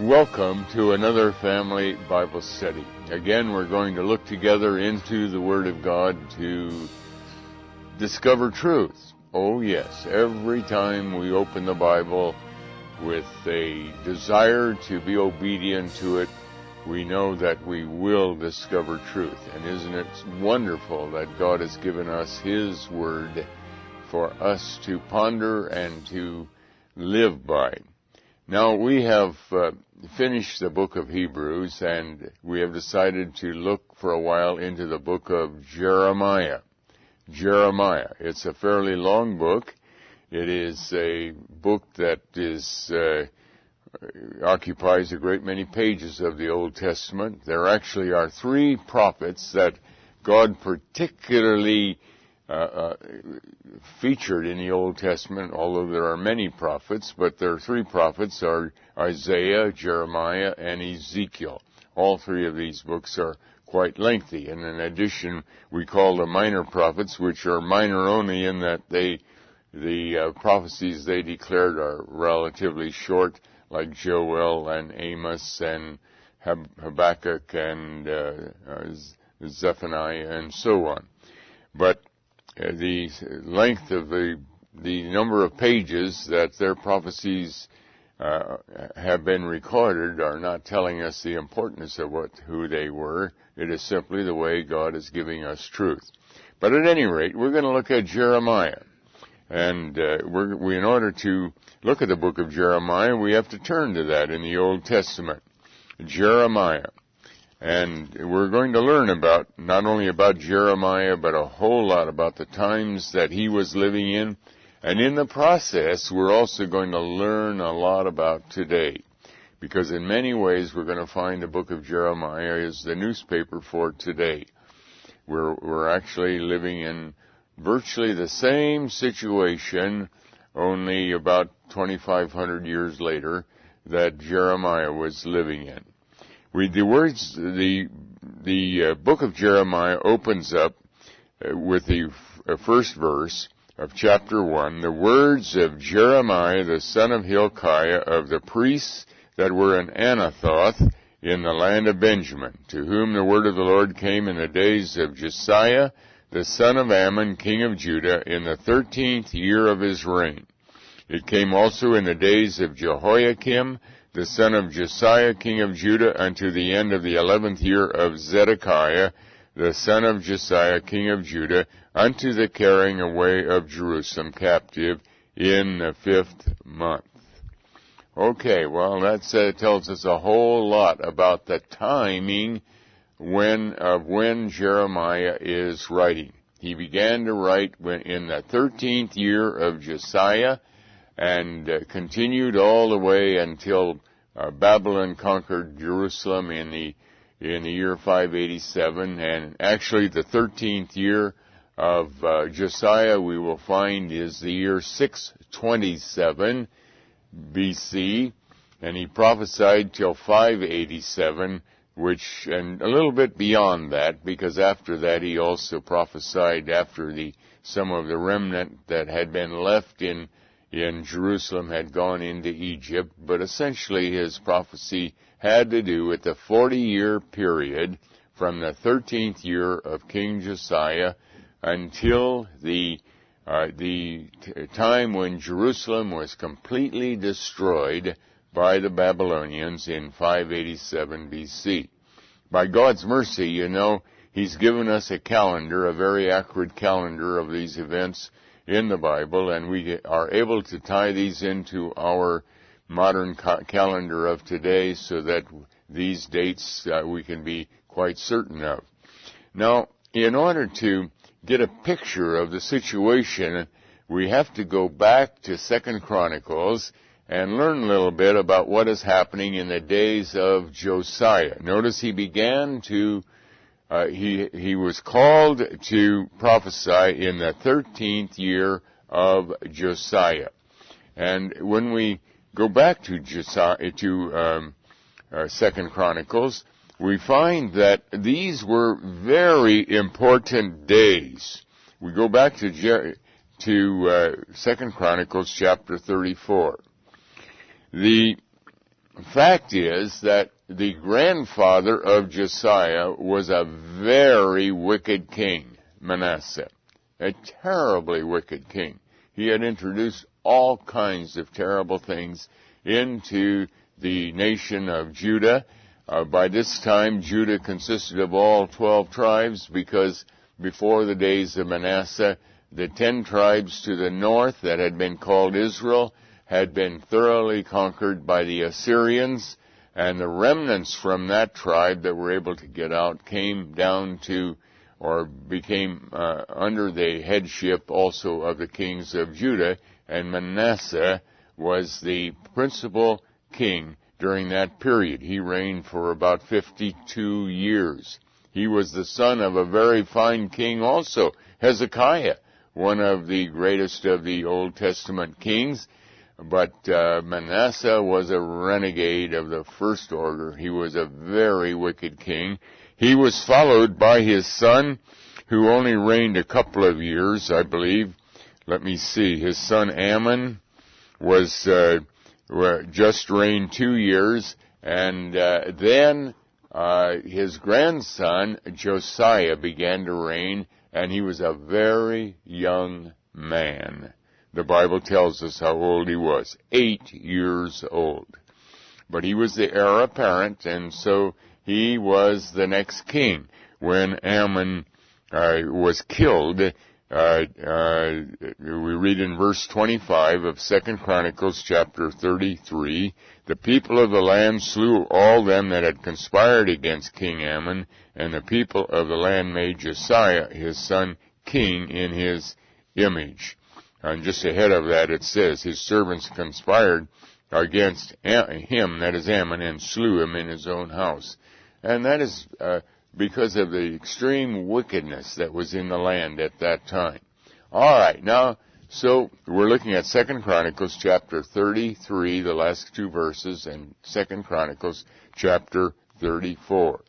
welcome to another family Bible study. Again, we're going to look together into the Word of God to discover truth. Oh yes, every time we open the Bible with a desire to be obedient to it, we know that we will discover truth. And isn't it wonderful that God has given us His Word for us to ponder and to live by? Now, we have finished the book of Hebrews, and we have decided to look for a while into the book of Jeremiah. Jeremiah. It's a fairly long book. It is a book that occupies a great many pages of the Old Testament. There actually are three prophets that God particularly featured in the Old Testament, although there are many prophets, but there are three prophets, are Isaiah, Jeremiah, and Ezekiel. All three of these books are quite lengthy, and in addition, we call them minor prophets, which are minor only in that the prophecies they declared are relatively short, like Joel and Amos and Habakkuk and Zephaniah and so on. But the length of the number of pages that their prophecies have been recorded are not telling us the importance of who they were. It is simply the way God is giving us truth. But at any rate, we're going to look at Jeremiah. And in order to look at the book of Jeremiah, we have to turn to that in the Old Testament. Jeremiah. And we're going to learn not only about Jeremiah, but a whole lot about the times that he was living in. And in the process, we're also going to learn a lot about today. Because in many ways, we're going to find the book of Jeremiah is the newspaper for today. We're actually living in virtually the same situation, only about 2,500 years later, that Jeremiah was living in. The book of Jeremiah opens up with the first verse of chapter 1, the words of Jeremiah the son of Hilkiah of the priests that were in Anathoth in the land of Benjamin, to whom the word of the Lord came in the days of Josiah the son of Ammon, king of Judah, in the 13th year of his reign. It came also in the days of Jehoiakim, the son of Josiah, king of Judah, unto the end of the 11th year of Zedekiah, the son of Josiah, king of Judah, unto the carrying away of Jerusalem captive in the 5th month. Okay, well, that tells us a whole lot about the timing when Jeremiah is writing. He began to write in the 13th year of Josiah and continued all the way until Babylon conquered Jerusalem in the year 587. And actually the 13th year of Josiah we will find is the year 627 BC, and he prophesied till 587, and a little bit beyond that, because after that he also prophesied after some of the remnant that had been left in Jerusalem had gone into Egypt. But essentially his prophecy had to do with the 40-year period from the 13th year of King Josiah until the time when Jerusalem was completely destroyed by the Babylonians in 587 BC. By God's mercy, He's given us a calendar, a very accurate calendar of these events in the Bible, and we are able to tie these into our modern calendar of today so that these dates we can be quite certain of. Now, in order to get a picture of the situation, we have to go back to 2 Chronicles and learn a little bit about what is happening in the days of Josiah. Notice he began to, he was called to prophesy in the 13th year of Josiah. And when we go back to 2 Chronicles, we find that these were very important days. We go back to 2 Chronicles chapter 34. fact is that the grandfather of Josiah was a very wicked king, Manasseh. A terribly wicked king. He had introduced all kinds of terrible things into the nation of Judah. By this time, Judah consisted of all 12 tribes, because before the days of Manasseh, the 10 tribes to the north that had been called Israel had been thoroughly conquered by the Assyrians, and the remnants from that tribe that were able to get out came down to, or became under the headship also of the kings of Judah, and Manasseh was the principal king during that period. He reigned for about 52 years. He was the son of a very fine king also, Hezekiah, one of the greatest of the Old Testament kings. But Manasseh was a renegade of the first order. He was a very wicked king. He was followed by his son, who only reigned a couple of years, I believe. Let me see. His son Ammon was just reigned 2 years, and then his grandson Josiah began to reign, and he was a very young man. The Bible tells us how old he was, 8 years old. But he was the heir apparent, and so he was the next king. When Ammon was killed, we read in verse 25 of 2 Chronicles chapter 33, the people of the land slew all them that had conspired against King Ammon, and the people of the land made Josiah his son king in his image. And just ahead of that it says, his servants conspired against him, that is Ammon, and slew him in his own house. And that is because of the extreme wickedness that was in the land at that time. All right, now, so we're looking at 2 Chronicles chapter 33, the last 2 verses, and 2 Chronicles chapter 34.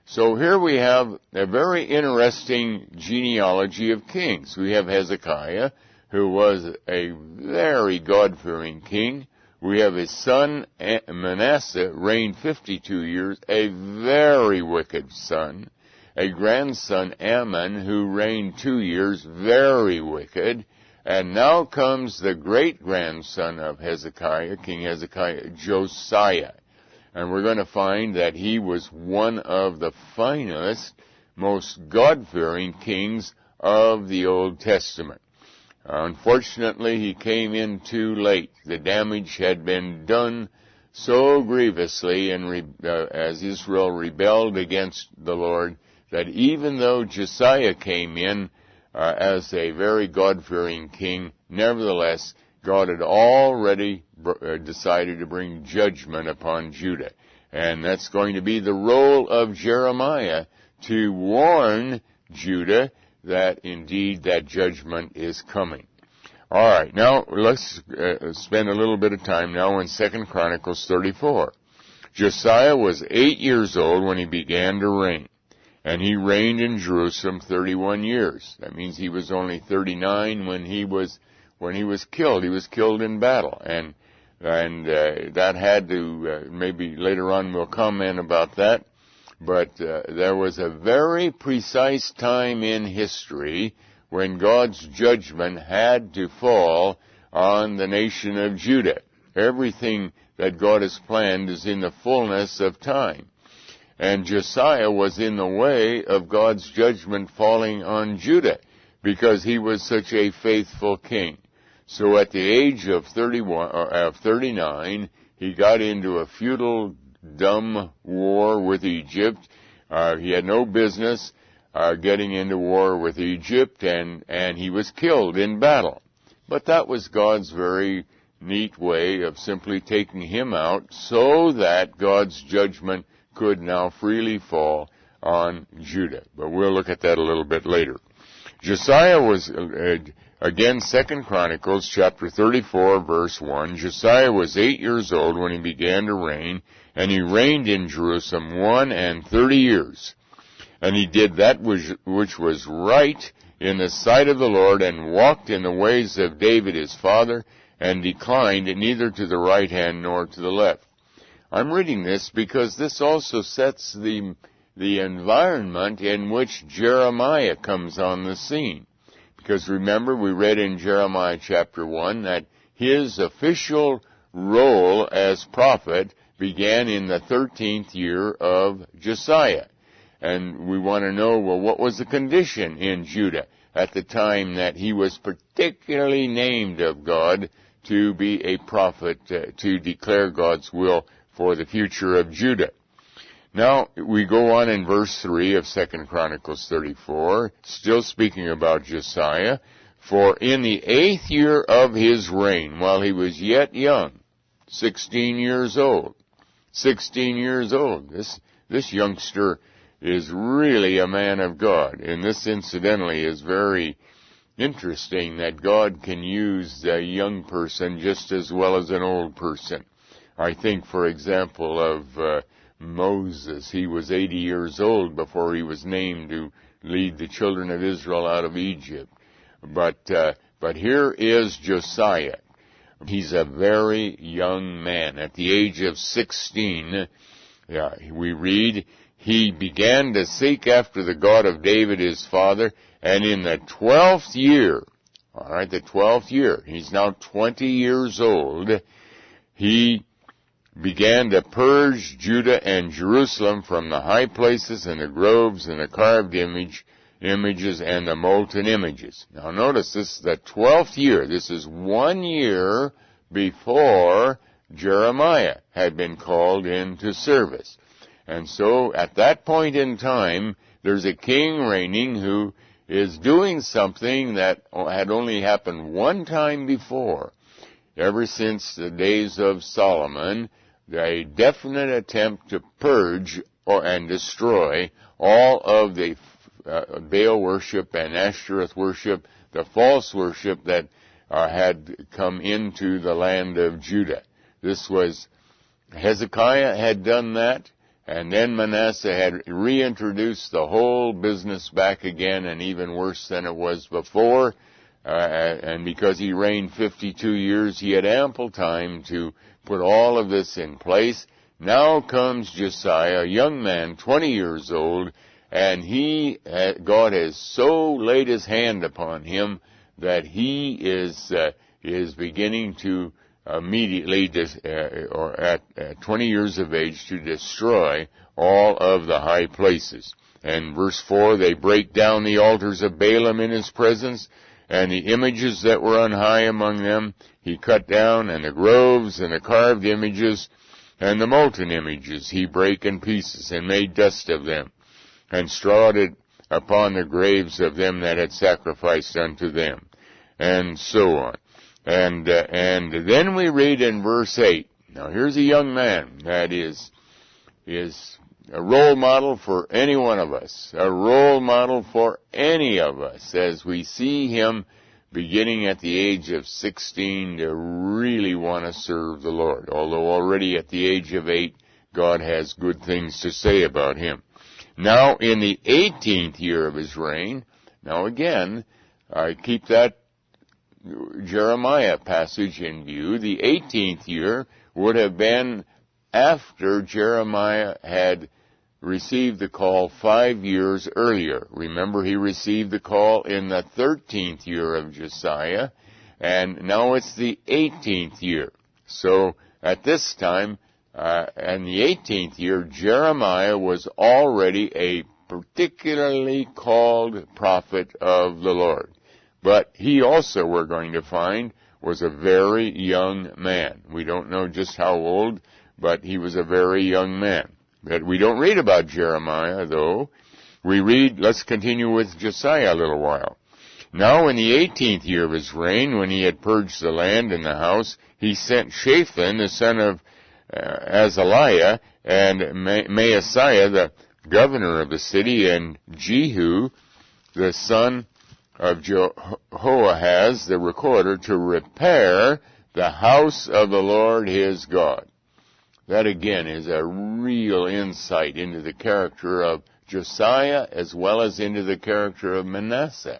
So here we have a very interesting genealogy of kings. We have Hezekiah, who was a very God-fearing king. We have his son Manasseh, reigned 52 years, a very wicked son. A grandson Ammon, who reigned 2 years, very wicked. And now comes the great-grandson of Hezekiah, King Hezekiah, Josiah. And we're going to find that he was one of the finest, most God-fearing kings of the Old Testament. Unfortunately, he came in too late. The damage had been done so grievously as Israel rebelled against the Lord, that even though Josiah came in as a very God-fearing king, nevertheless, God had already decided to bring judgment upon Judah. And that's going to be the role of Jeremiah, to warn Judah that indeed that judgment is coming. All right, now let's spend a little bit of time now in 2 Chronicles 34. Josiah was 8 years old when he began to reign, and he reigned in Jerusalem 31 years. That means he was only 39 when he was killed. He was killed in battle, and that had to maybe later on we'll comment about that. But there was a very precise time in history when God's judgment had to fall on the nation of Judah. Everything that God has planned is in the fullness of time. And Josiah was in the way of God's judgment falling on Judah because he was such a faithful king. So at the age of 39, he got into a futile, dumb war with Egypt. He had no business getting into war with Egypt, and he was killed in battle. But that was God's very neat way of simply taking him out so that God's judgment could now freely fall on Judah. But we'll look at that a little bit later. Josiah was, again, 2 Chronicles chapter 34, verse 1. Josiah was 8 years old when he began to reign, and he reigned in Jerusalem 31 years. And he did that which was right in the sight of the Lord, and walked in the ways of David his father, and declined neither to the right hand nor to the left. I'm reading this because this also sets the environment in which Jeremiah comes on the scene. Because remember, we read in Jeremiah chapter 1 that his official role as prophet began in the 13th year of Josiah. And we want to know, well, what was the condition in Judah at the time that he was particularly named of God to be a prophet, to declare God's will for the future of Judah. Now, we go on in verse 3 of 2 Chronicles 34, still speaking about Josiah. For in the 8th year of his reign, while he was yet young, 16 years old. 16 years old. This youngster is really a man of God. And this, incidentally, is very interesting that God can use a young person just as well as an old person. I think, for example, of Moses. He was 80 years old before he was named to lead the children of Israel out of Egypt. But here is Josiah. He's a very young man. At the age of 16, we read, he began to seek after the God of David his father, and in the 12th year, the 12th year, he's now 20 years old, he began to purge Judah and Jerusalem from the high places and the groves and the carved images and the molten images. Now notice this is the 12th year. This is 1 year before Jeremiah had been called into service. And so at that point in time, there's a king reigning who is doing something that had only happened one time before. Ever since the days of Solomon, a definite attempt to purge and destroy all of the Baal worship and Ashtoreth worship, the false worship that had come into the land of Judah. This was, Hezekiah had done that, and then Manasseh had reintroduced the whole business back again, and even worse than it was before. And because he reigned 52 years, he had ample time to put all of this in place. Now comes Josiah, a young man, 20 years old, and God has so laid his hand upon him that he is beginning to immediately, or at 20 years of age, to destroy all of the high places. And verse 4, they break down the altars of Baalim in his presence, and the images that were on high among them he cut down, and the groves and the carved images and the molten images he brake in pieces, and made dust of them, and strawed it upon the graves of them that had sacrificed unto them, and so on. And then we read in verse 8, now here's a young man that is a role model for any one of us, a role model for any of us, as we see him beginning at the age of 16 to really want to serve the Lord, although already at the age of 8, God has good things to say about him. Now, in the 18th year of his reign, now again, I keep that Jeremiah passage in view. The 18th year would have been after Jeremiah had received the call 5 years earlier. Remember, he received the call in the 13th year of Josiah, and now it's the 18th year. So at this time, in the 18th year, Jeremiah was already a particularly called prophet of the Lord. But he also, we're going to find, was a very young man. We don't know just how old, but he was a very young man. But we don't read about Jeremiah, though. We read, let's continue with Josiah a little while. Now in the 18th year of his reign, when he had purged the land and the house, he sent Shaphan, the son of Azaliah, and Maaseiah, the governor of the city, and Jehu, the son of Jehoahaz, the recorder, to repair the house of the Lord his God. That again is a real insight into the character of Josiah as well as into the character of Manasseh.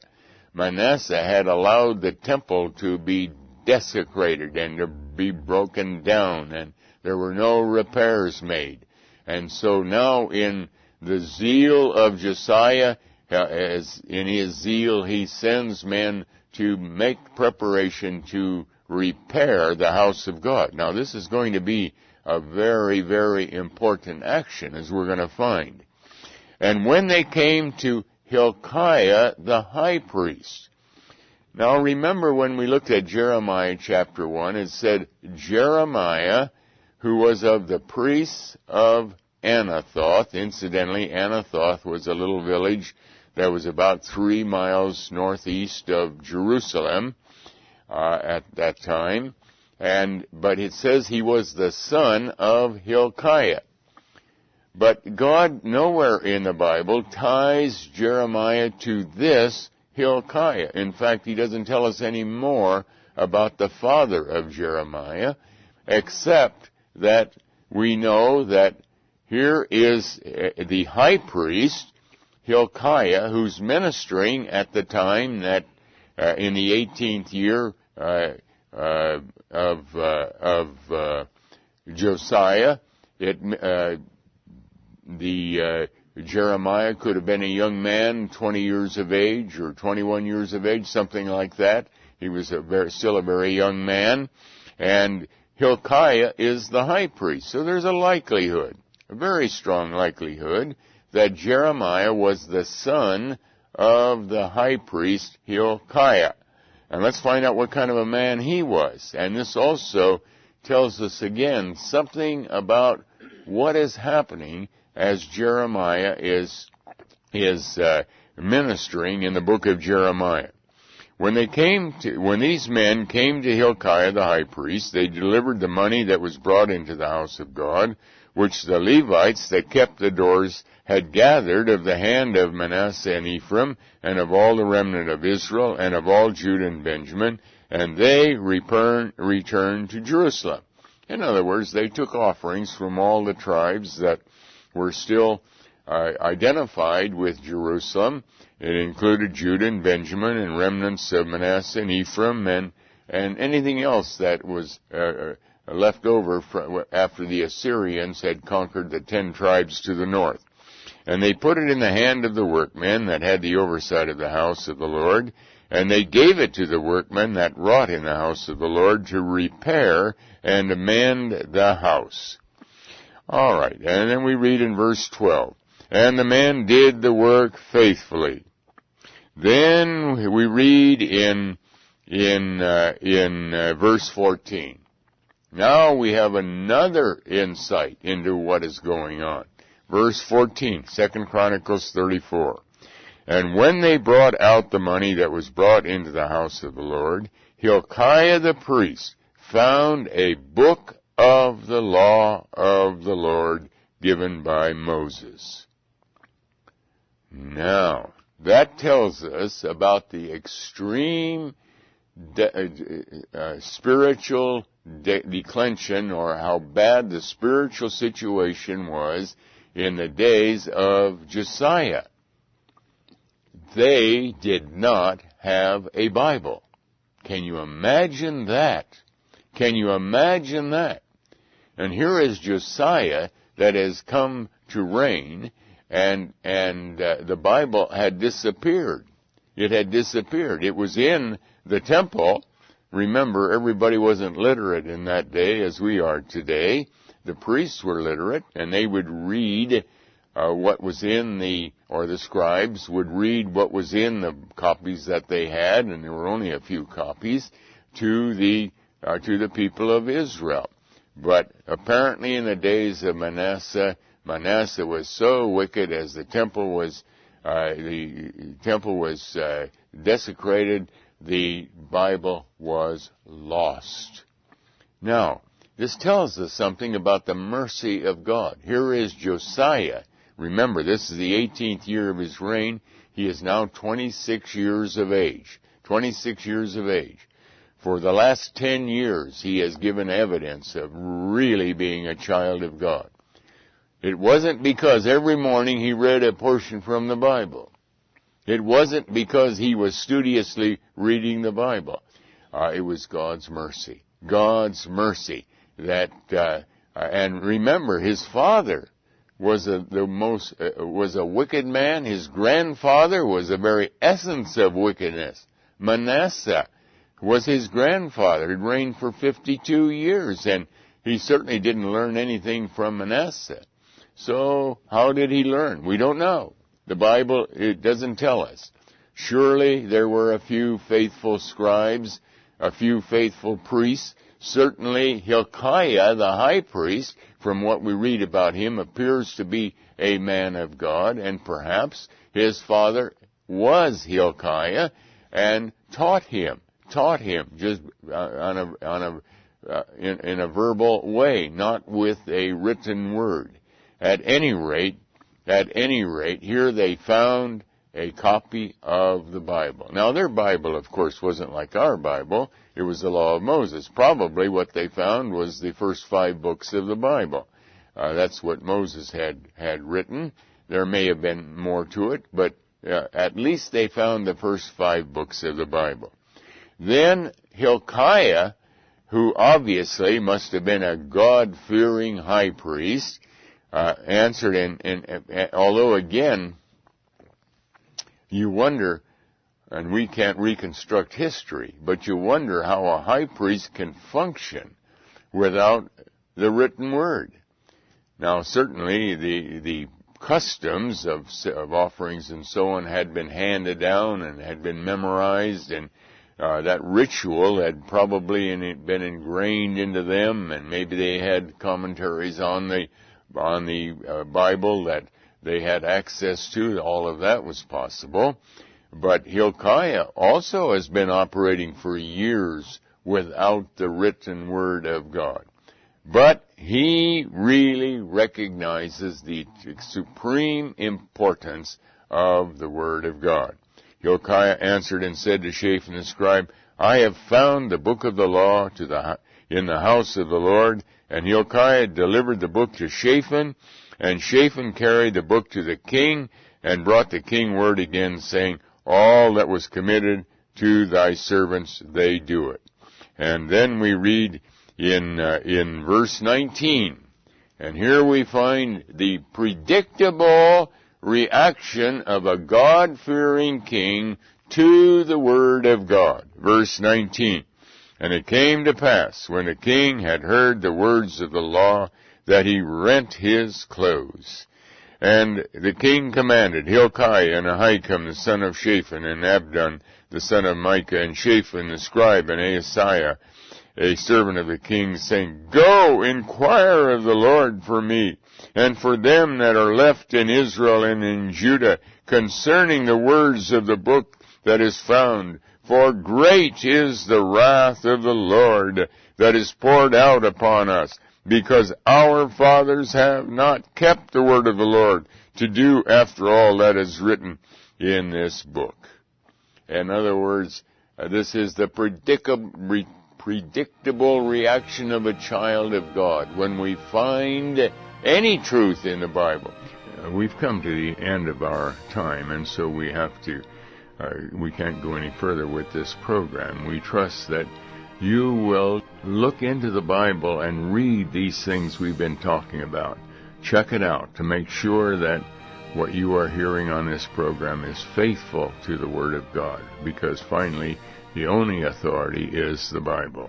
Manasseh had allowed the temple to be desecrated and to be broken down, and There were no repairs made. And so now in the zeal of Josiah, as in his zeal, he sends men to make preparation to repair the house of God. Now this is going to be a very, very important action, as we're going to find. And when they came to Hilkiah the high priest. Now remember when we looked at Jeremiah chapter 1, it said Jeremiah, who was of the priests of Anathoth. Incidentally, Anathoth was a little village that was about 3 miles northeast of Jerusalem at that time. But it says he was the son of Hilkiah. But God nowhere in the Bible ties Jeremiah to this Hilkiah. In fact, he doesn't tell us any more about the father of Jeremiah, except that we know that here is the high priest, Hilkiah, who's ministering at the time that in the 18th year of Josiah, Jeremiah could have been a young man, 20 years of age or 21 years of age, something like that. He was still a very young man. And Hilkiah is the high priest. So there's a likelihood, a very strong likelihood, that Jeremiah was the son of the high priest Hilkiah. And let's find out what kind of a man he was. And this also tells us again something about what is happening as Jeremiah is ministering in the book of Jeremiah. When these men came to Hilkiah the high priest, they delivered the money that was brought into the house of God, which the Levites that kept the doors had gathered of the hand of Manasseh and Ephraim, and of all the remnant of Israel, and of all Judah and Benjamin, and they returned to Jerusalem. In other words, they took offerings from all the tribes that were still identified with Jerusalem. It included Judah and Benjamin and remnants of Manasseh and Ephraim and anything else that was left over after the Assyrians had conquered the 10 tribes to the north. And they put it in the hand of the workmen that had the oversight of the house of the Lord, and they gave it to the workmen that wrought in the house of the Lord to repair and amend the house. All right, and then we read in verse 12, and the men did the work faithfully. Then we read in verse 14. Now we have another insight into what is going on. Verse 14, 2 Chronicles 34. And when they brought out the money that was brought into the house of the Lord, Hilkiah the priest found a book of the law of the Lord given by Moses. Now, that tells us about the extreme spiritual declension, or how bad the spiritual situation was in the days of Josiah. They did not have a Bible. Can you imagine that? Can you imagine that? And here is Josiah that has come to reign, and the Bible had disappeared. It had disappeared. It was in the temple. Remember, everybody wasn't literate in that day as we are today. The priests were literate, and they would read what was in the scribes would read what was in the copies that they had, and there were only a few copies, to the people of Israel. But apparently in the days of Manasseh was so wicked, as the temple was desecrated, the Bible was lost. Now, this tells us something about the mercy of God. Here is Josiah. Remember, this is the 18th year of his reign. He is now 26 years of age. 26 years of age. For the last 10 years, he has given evidence of really being a child of God. It wasn't because every morning he read a portion from the Bible. It wasn't because he was studiously reading the Bible. It was God's mercy. God's mercy that And remember, his father was a wicked man. His grandfather was the very essence of wickedness. Manasseh was his grandfather. He reigned for 52 years, and he certainly didn't learn anything from Manasseh. So how did he learn? We don't know. The Bible, it doesn't tell us. Surely there were a few faithful scribes, a few faithful priests. Certainly Hilkiah, the high priest, from what we read about him, appears to be a man of God, and perhaps his father was Hilkiah and taught him just in a verbal way, not with a written word. At any rate, here they found a copy of the Bible. Now, their Bible, of course, wasn't like our Bible. It was the law of Moses. Probably what they found was the first 5 books of the Bible. That's what Moses had written. There may have been more to it, but at least they found the first 5 books of the Bible. Then Hilkiah, who obviously must have been a God-fearing high priest, answered, and although again, you wonder, and we can't reconstruct history, but you wonder how a high priest can function without the written word. Now, certainly the customs of offerings and so on had been handed down and had been memorized, and that ritual had probably been ingrained into them, and maybe they had commentaries on the Bible that they had access to. All of that was possible. But Hilkiah also has been operating for years without the written word of God. But he really recognizes the supreme importance of the word of God. Hilkiah answered and said to Shaphan the scribe, I have found the book of the law in the house of the Lord. And Hilkiah delivered the book to Shaphan, and Shaphan carried the book to the king, and brought the king word again, saying, all that was committed to thy servants, they do it. And then we read in verse 19, and here we find the predictable reaction of a God-fearing king to the word of God. Verse 19, and it came to pass, when the king had heard the words of the law, that he rent his clothes. And the king commanded Hilkiah and Ahikam the son of Shaphan, and Abdon the son of Micah, and Shaphan the scribe, and Asaiah, a servant of the king, saying, Go, inquire of the Lord for me, and for them that are left in Israel and in Judah, concerning the words of the book that is found. For great is the wrath of the Lord that is poured out upon us, because our fathers have not kept the word of the Lord to do after all that is written in this book. In other words, this is the predictable reaction of a child of God when we find any truth in the Bible. We've come to the end of our time, and so we can't go any further with this program. We trust that you will look into the Bible and read these things we've been talking about. Check it out to make sure that what you are hearing on this program is faithful to the Word of God, because finally, the only authority is the Bible.